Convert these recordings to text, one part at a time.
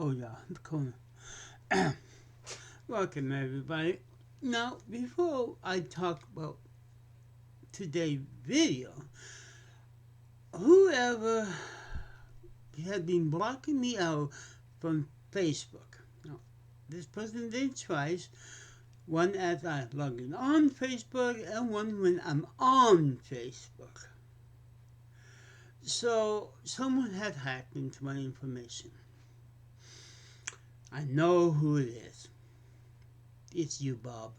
Oh yeah, the corner. Welcome everybody. Now, before I talk about today's video, whoever had been blocking me out from Facebook. Now, this person did twice. One as I log in on Facebook and one when I'm on Facebook. So, someone had hacked into my information. I know who it is. It's you, Bob.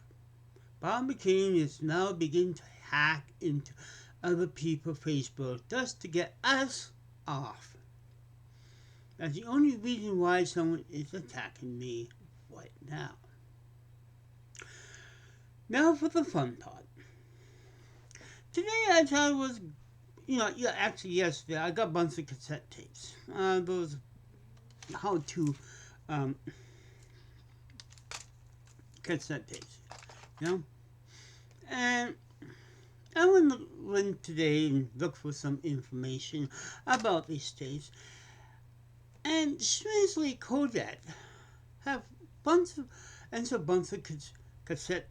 Bob McCain is now beginning to hack into other people's Facebook just to get us off. That's the only reason why someone is attacking me right now. Now for the fun part. Today I thought it was, actually yesterday I got a bunch of cassette tapes. Those how to cassette tapes, And I went today and looked for some information about these tapes. And strangely, Kodak have a bunch of cassette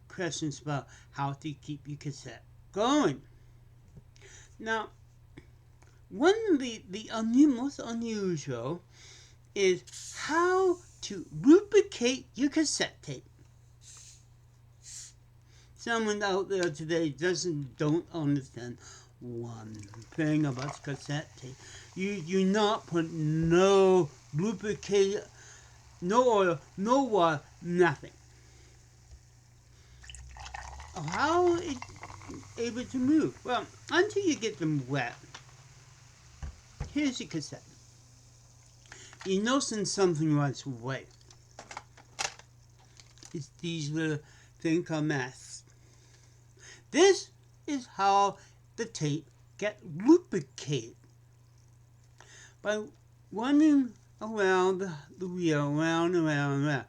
questions about how to keep your cassette going. Now, one of the most unusual is how to lubricate your cassette tape. Someone out there today don't understand one thing about cassette tape. You do not put no lubricant, no oil, no water, nothing. How is it able to move? Well, until you get them wet. Here's your cassette. You notice something was wet. It's these little things called masks. This is how the tape get lubricated. By running around the wheel, around.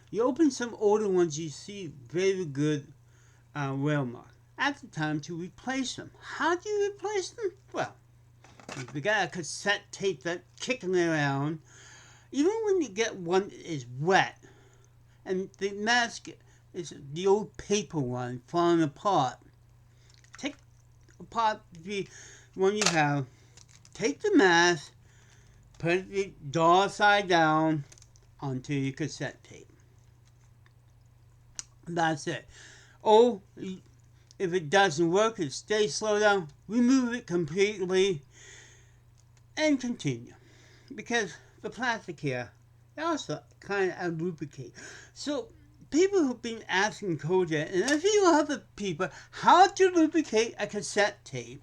You open some older ones, you see very good wheel mark. At the time to replace them. How do you replace them? Well, if you got a cassette tape that's kicking around, even when you get one that is wet, and the mask is the old paper one falling apart, take apart the one you have, take the mask, put it door side down onto your cassette tape. That's it. Oh, if it doesn't work, it stays slow down, remove it completely and continue. Because the plastic here, it also kind of lubricate. So people who've been asking Kodak and a few other people how to lubricate a cassette tape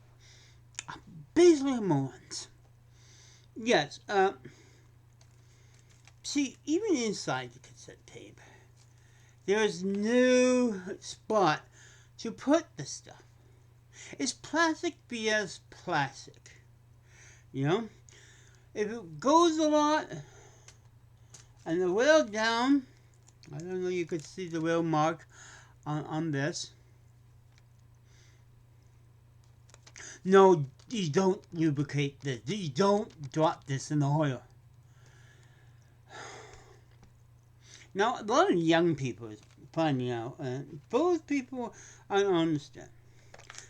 are basically morons. Yes, see, even inside the cassette tape, there is no spot to put the stuff. It's plastic vs. plastic. If it goes a lot and the wheel down, I don't know, you could see the wheel mark on this. No, you don't lubricate this. You don't drop this in the oil. Now, a lot of young people are finding out, and those people I don't understand.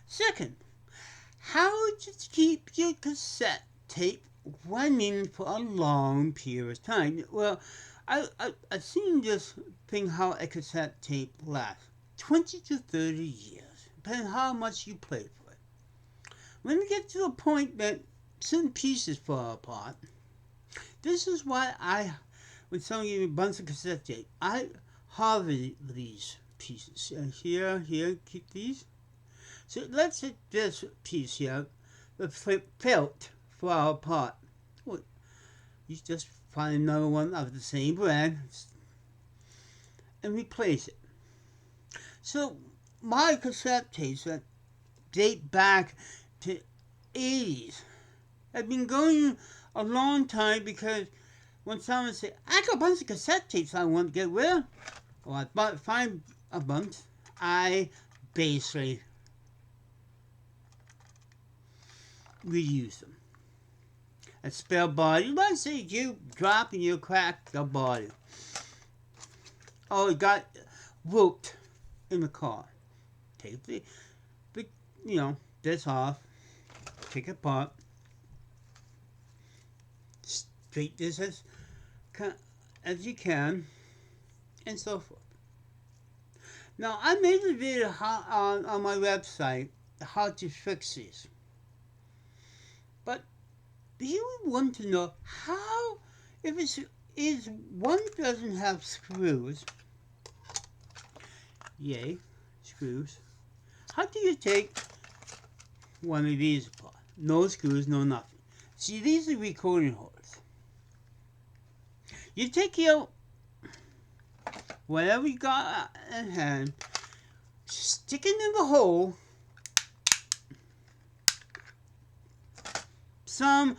Second, how to keep your cassette tape running for a long period of time. Well, I've seen this thing how a cassette tape lasts 20 to 30 years, depending on how much you play for it. When we get to a point that certain pieces fall apart, this is why when someone gave me a bunch of cassette tape, I harvest these pieces. Here, keep these. So let's say this piece here, the felt fall apart. Well, you just find another one of the same brand and replace it. So my cassette tapes that date back to 80s have been going a long time, because when someone says, I got a bunch of cassette tapes I want to get rid of, or I find a bunch, I basically reuse them. a spare body. Let's say you drop and you crack the body. Oh, it got whooped in the car. Take the this off. Take it apart. Straight this as you can, and so forth. Now, I made a video on my website how to fix these. But you want to know how, if is one doesn't have screws, yay, screws, how do you take one of these apart? No screws, no nothing. See, these are recording holders. You take your whatever you got in hand, stick it in the hole. Some,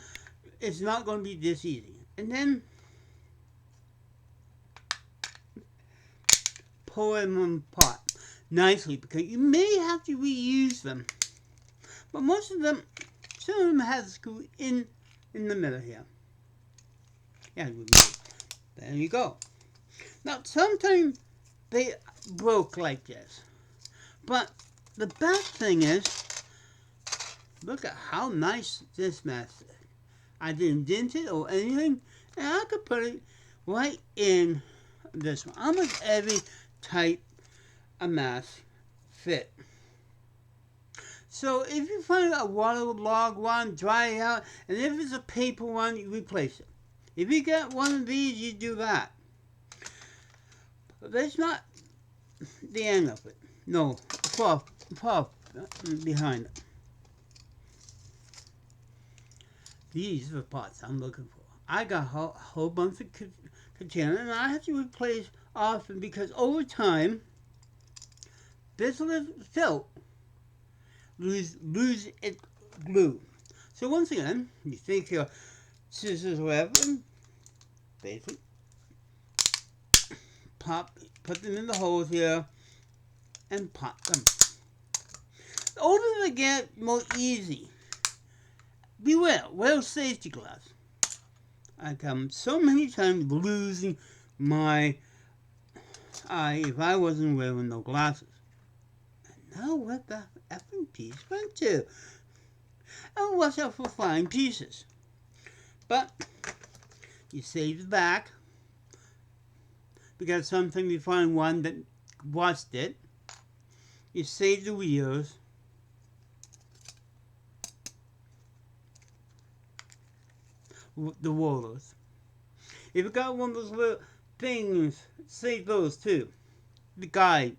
it's not going to be this easy. And then pull them apart nicely, because you may have to reuse them. But most of them, some of them have a screw in the middle here. Yeah, there you go. Now, sometimes they broke like this. But the best thing is, look at how nice this mess is. I didn't dent it or anything, and I could put it right in this one. Almost every type of mask fit. So if you find a waterlogged one, dry it out, and if it's a paper one, you replace it. If you get one of these, you do that. But that's not the end of it. No, far behind it. These are the parts I'm looking for. I got a whole bunch of containers, and I have to replace often because over time, this little felt lose its glue. So once again, you take your scissors or whatever, basically put them in the holes here, and pop them. The older they get, more easy. Beware, wear safety gloves. I come so many times losing my eye if I wasn't wearing no glasses. And now what the effing piece went to? And watch out for flying pieces. But you save the back, because sometimes you find one that washed it. You save the wheels. The rollers. If you got one of those little things, save those too. The guide.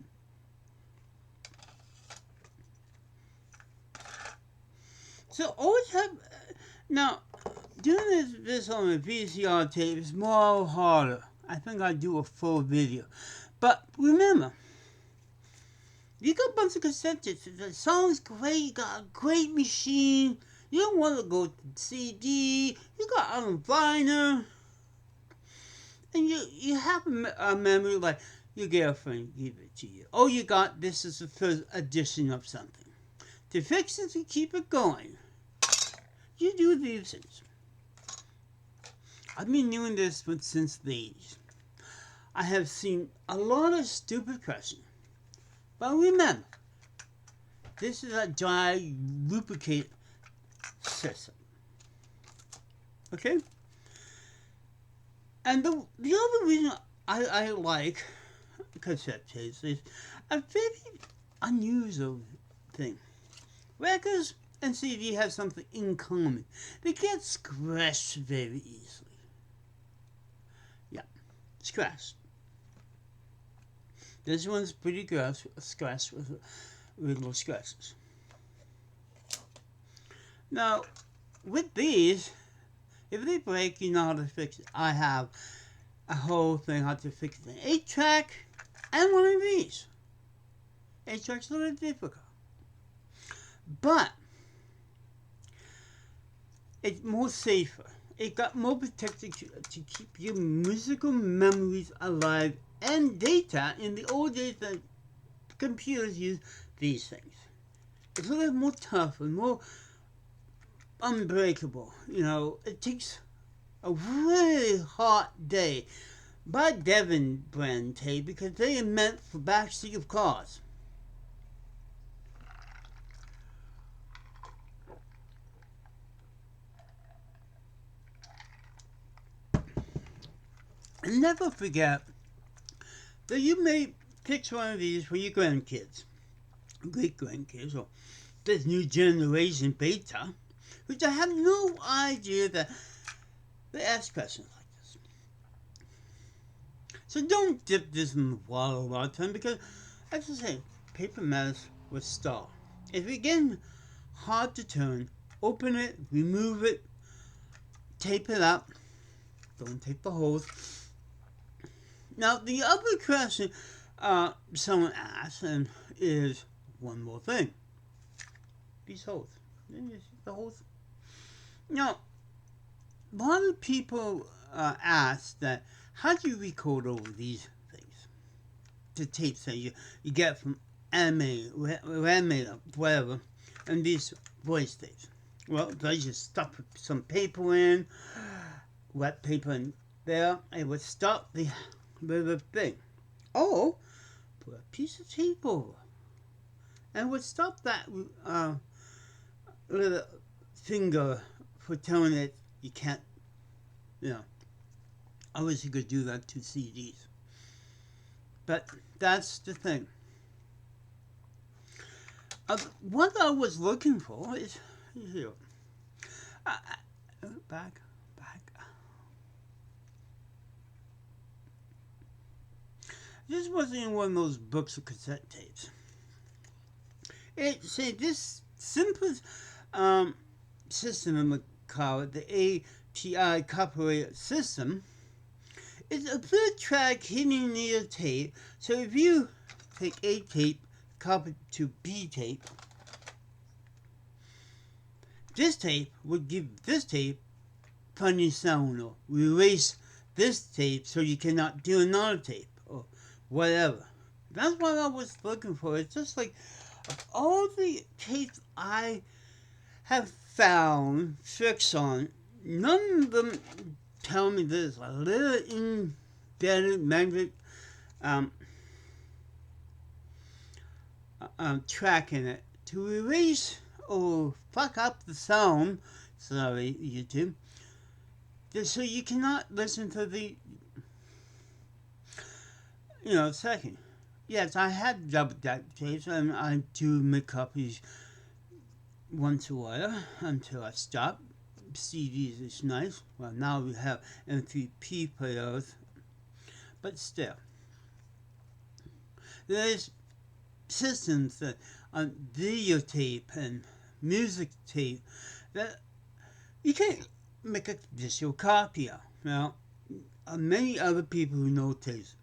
So always have. Now, doing this on a VCR tape is more harder. I think I'll do a full video. But remember, you got a bunch of cassettes. The song's great. You got a great machine. You don't want to go to CD. You got on vinyl. And you have a memory like your girlfriend gave it to you. Oh, you got this is the first edition of something. To fix it, to keep it going, you do these things. I've been doing this since the 80s. I have seen a lot of stupid questions. But remember, this is a dry, lubricate system. Okay? And the other reason I like cassette tapes is a very unusual thing. Records and CD have something in common. They get scratched very easily. Yeah, scratched. This one's pretty good, scratched with little scratches. Now, with these, if they break, you know how to fix it. I have a whole thing how to fix it. An 8-track and one of these. 8-track's a little difficult. But it's more safer. It got more protected to keep your musical memories alive and data. In the old days, the computers used these things. It's a little more tough and more unbreakable. You know, it takes a really hot day. Buy Devon brand tape because they are meant for backseat of cars. And never forget that you may fix one of these for your grandkids, great grandkids, or this new generation beta, which I have no idea that they ask questions like this. So don't dip this in the water a lot of time because, as I say, paper matters with stall. If it gets hard to turn, open it, remove it, tape it up. Don't tape the holes. Now, the other question someone asked is one more thing. These holes. The holes. Now, a lot of people ask that, how do you record over these things? The tapes that you get from anime, whatever, and these voice tapes. Well, I just stuff some paper in, wet paper in there, it would stop the thing. Or put a piece of tape over, and it would stop that little finger for telling it you can't, obviously you could do that to CDs. But that's the thing. What I was looking for is here. Back. This wasn't in one of those books of cassette tapes. It said this simplest system, I'm going to call it the API copyright system, is a third track hidden near tape. So if you take A tape, copy it to B tape, this tape would give this tape funny sound, or erase this tape so you cannot do another tape, or whatever. That's what I was looking for. It's just like all the tapes I have found tricks on, none of them tell me there's a little embedded magnetic track in it to erase or fuck up the sound. Sorry, YouTube. So you cannot listen to the second. Yes, I had double deck tapes, and I do make copies once a while until I stop. CDs is nice. Well, now we have MP3 players, but still, there's systems that on videotape and music tape that you can't make a digital copy of. Now, many other people who know tapes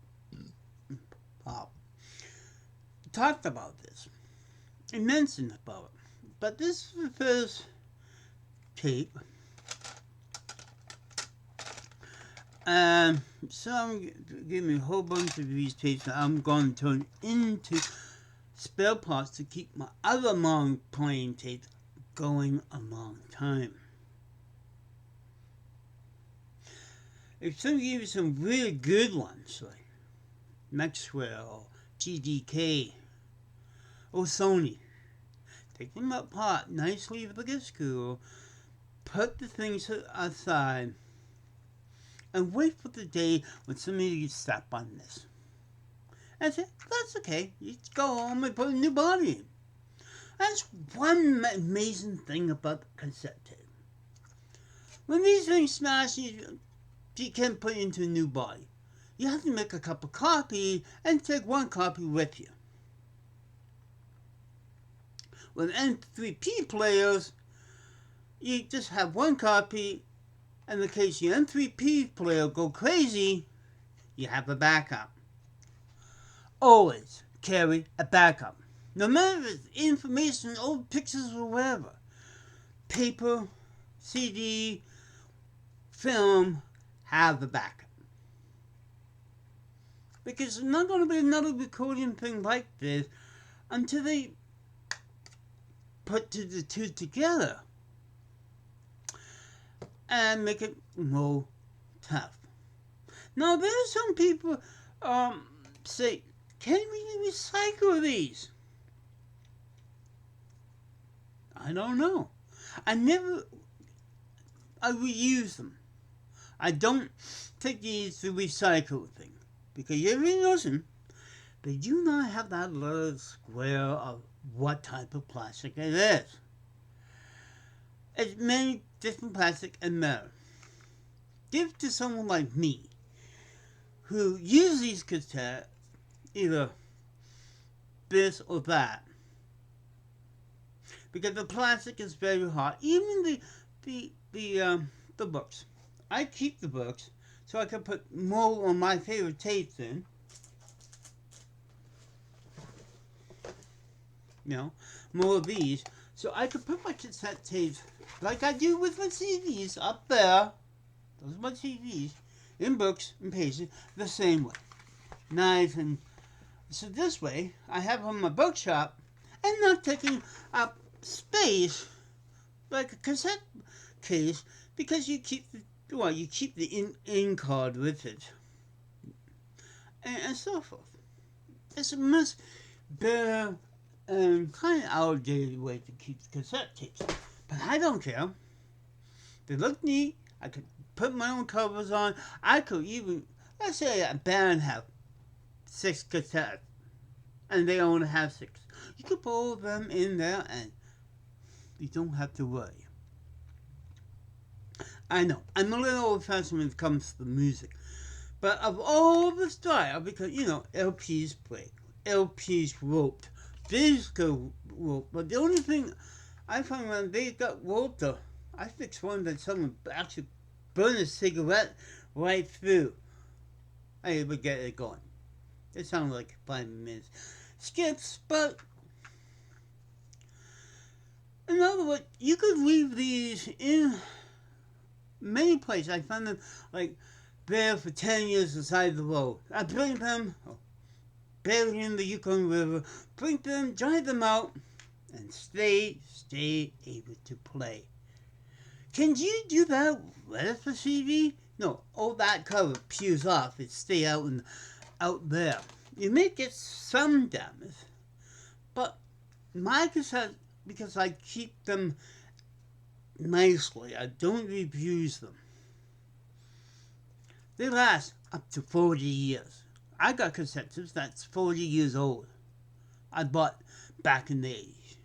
talked about this and mentioned about it. But this is the first tape. So I'm giving a whole bunch of these tapes that I'm going to turn into spare parts to keep my other long playing tapes going a long time. If some give you some really good ones, like Maxwell, TDK, or Sony, take them apart nicely with a good screw, put the things aside, and wait for the day when somebody gets slapped on this. And say, that's okay, you just go home and put a new body in. That's one amazing thing about the cassette tape. When these things smash, you can't put it into a new body. You have to make a couple copies and take one copy with you. With MP3 players, you just have one copy, and in case your MP3 player go crazy, you have a backup. Always carry a backup. No matter if it's information, old pictures, or whatever. Paper, CD, film, have a backup. Because there's not going to be another recording thing like this until they put the two together. and make it more tough. Now, there are some people say, can we recycle these? I don't know. I never, I reuse them. I don't take these to recycle thing. Because you ever notice they do not have that little square of what type of plastic it is. It's many different plastic and metal. Give to someone like me, who uses these cassettes, either this or that. Because the plastic is very hard. Even the books. I keep the books so I can put more on my favorite tapes in. You know, more of these. So I can put my cassette tapes like I do with my CDs up there. Those are my CDs. In books and pages the same way. Nice. And so this way I have on my bookshop and not taking up space like a cassette case, because you keep the in card with it and so forth. It's a much better and kind of outdated way to keep the cassette tapes, but I don't care. They look neat. I could put my own covers on. I could even, let's say a band have 6 cassettes and they only have 6. You could put all of them in there and you don't have to worry. I know, I'm a little old-fashioned when it comes to the music. But of all the style, because, LPs break, LPs roped, disco roped. But the only thing I found when they got roped, I fixed one that someone actually burned a cigarette right through. I would get it going. It sounded like 5 minutes. Skips, but in other words, you could leave these in many places. I found them like there for 10 years beside the road. I bring them, buried in the Yukon River, bring them, dry them out, and stay able to play. Can you do that with a CD? No, all that cover peels off. It stay out there. You may get some damage, but my cassette, because I keep them nicely, I don't abuse them. They last up to 40 years. I got cassettes that's 40 years old. I bought back in the 80s.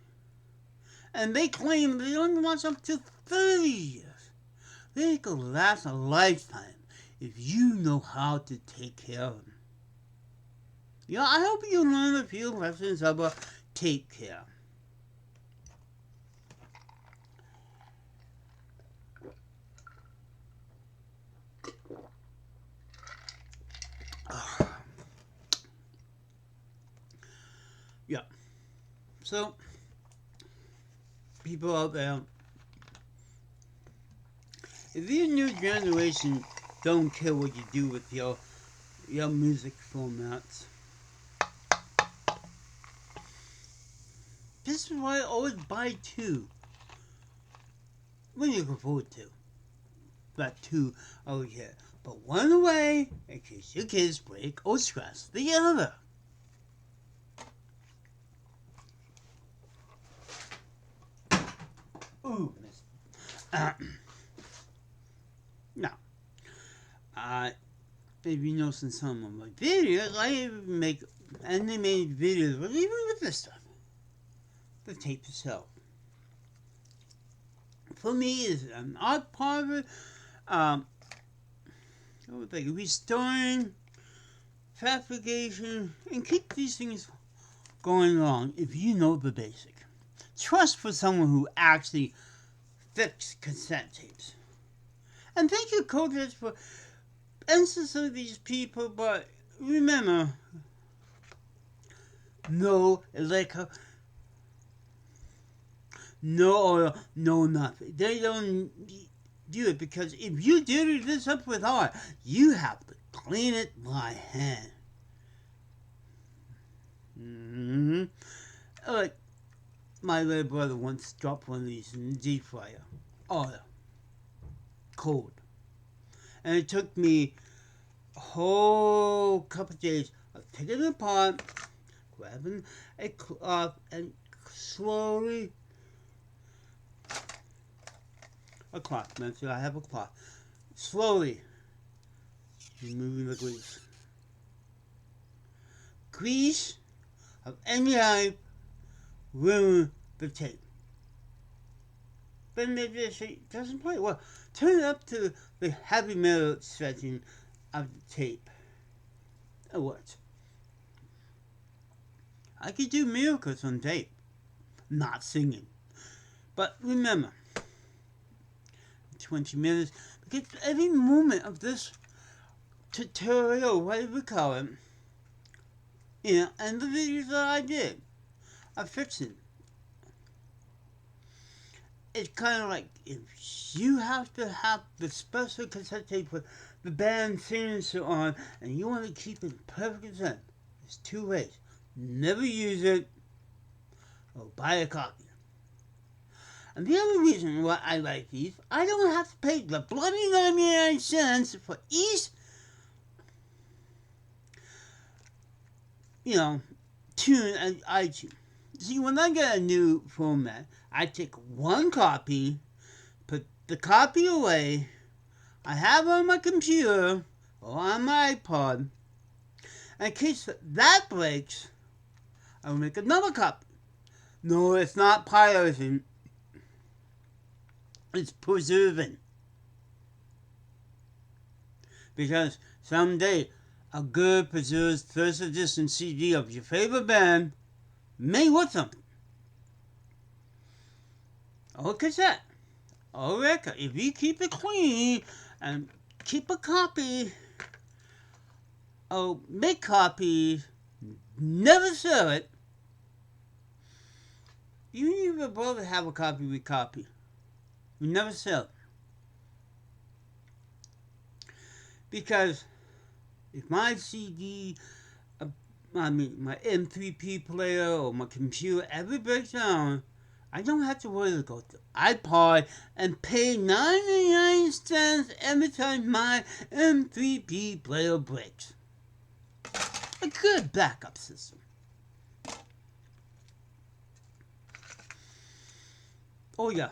And they claim they only last up to 30 years. They could last a lifetime if you know how to take care of them. I hope you learn a few lessons about take care. Yeah. So, people out there, if your new generation don't care what you do with your music formats, this is why I always buy 2. When you can afford 2. Got 2 over here. But one away in case your kids break or scratch the other. Ooh, miss. Now, if you notice in some of my videos, I make animated videos, but even with this stuff, the tape itself. For me, it's an art part of it. Like restoring, fabrication, and keep these things going along if you know the basic. Trust for someone who actually fixed cassette tapes. And thank you, Codeheads, for answering these people, but remember, no liquor, no oil, no nothing. They don't do it, because if you dirty this up with oil, you have to clean it by hand. Like my little brother once dropped one of these in the deep fryer. Oil. cold. And it took me a whole couple of days of taking it apart, grabbing a cloth, and slowly, a cloth, mention I have a cloth, slowly removing the grease. Grease of any type ruin the tape. But maybe it doesn't play well. Turn it up to the heavy metal setting of the tape. It works. I could do miracles on tape, not singing. But remember, 20 minutes, because every moment of this tutorial, whatever we call it, and the videos that I did, are fiction. It's kind of like if you have to have the special cassette tape with the band signature on, and you want to keep it in perfect set. There's two ways: never use it, or buy a copy. And the other reason why I like these, I don't have to pay the bloody 99 cents for each, tune at iTunes. See, when I get a new format, I take one copy, put the copy away, I have it on my computer or on my iPod. In case that breaks, I will make another copy. No, it's not pirating. It's preserving. Because someday a good preserved first edition CD of your favorite band may worth something. Or cassette. Or record. If you keep it clean and keep a copy, or make copies, never sell it. Even if your brother have a copy, we copy. We never sell it. Because if my CD, my M3P player or my computer ever breaks down, I don't have to worry to go to iPod and pay 99 cents every time my M3P player breaks. A good backup system. Oh yeah.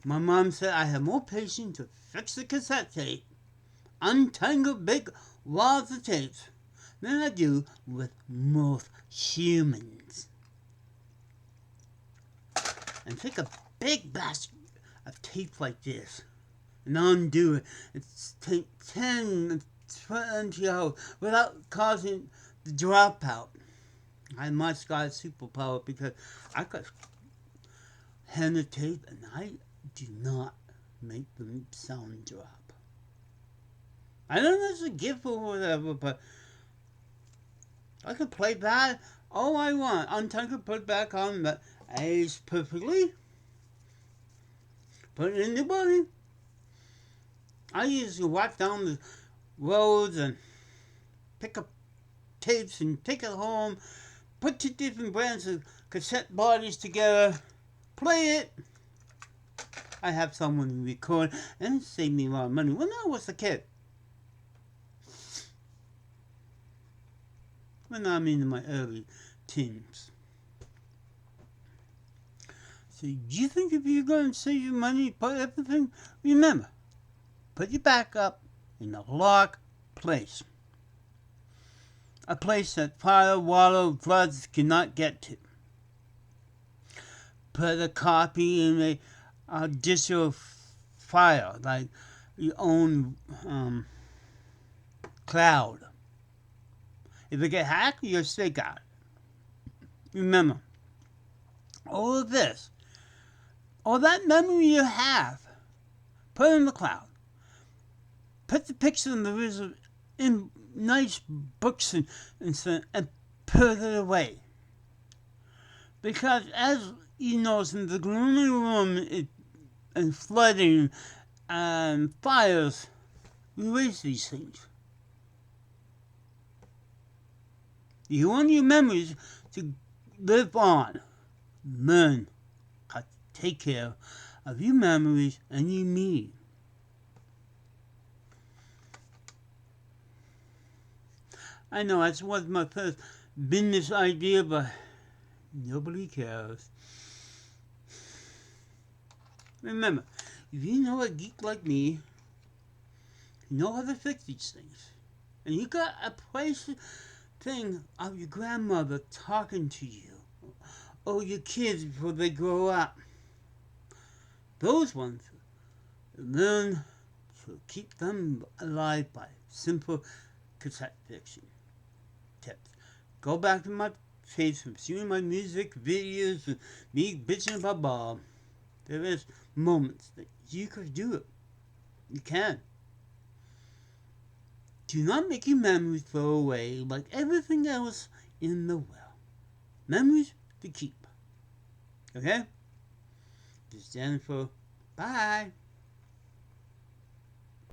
My mom said I have more patience to fix the cassette tape, untangle big wads of tapes, than I do with most humans. And take a big basket of tape like this and undo it. It's take 10, 20 hours without causing the dropout. I much got a superpower because I could handle tape and I do not make the sound drop. I don't know if it's a gift or whatever, but I could play that all I want. Untangle, put it back on, but aged perfectly. Put it in the body. I usually walk down the roads and pick up tapes and take it home, put two different brands of cassette bodies together, play it. I have someone record, and it saved me a lot of money when I was a kid. When I'm in my early teens. So do you think if you're going to save your money, put everything, remember, put your backup in a locked place. A place that fire, water, floods cannot get to. Put a copy in a digital file, like your own cloud. If it get hacked, you'll still got it. Remember, all of this, all that memory you have, put it in the cloud. Put the picture in the original in nice books and put it away. Because as you know, in the gloomy room and flooding and fires, we waste these things. You want your memories to live on. Learn how to take care of your memories and your me. I know that was my first business idea, but nobody cares. Remember, if you know a geek like me, you know how to fix these things, and you got a place thing of your grandmother talking to you, or your kids before they grow up, those ones learn to keep them alive by simple cassette fiction tips. Go back to my page from seeing my music videos and me bitching about Bob. There is moments that you could do it. You can. Do not make your memories throw away like everything else in the world. Memories to keep. Okay? This is Jennifer. Bye.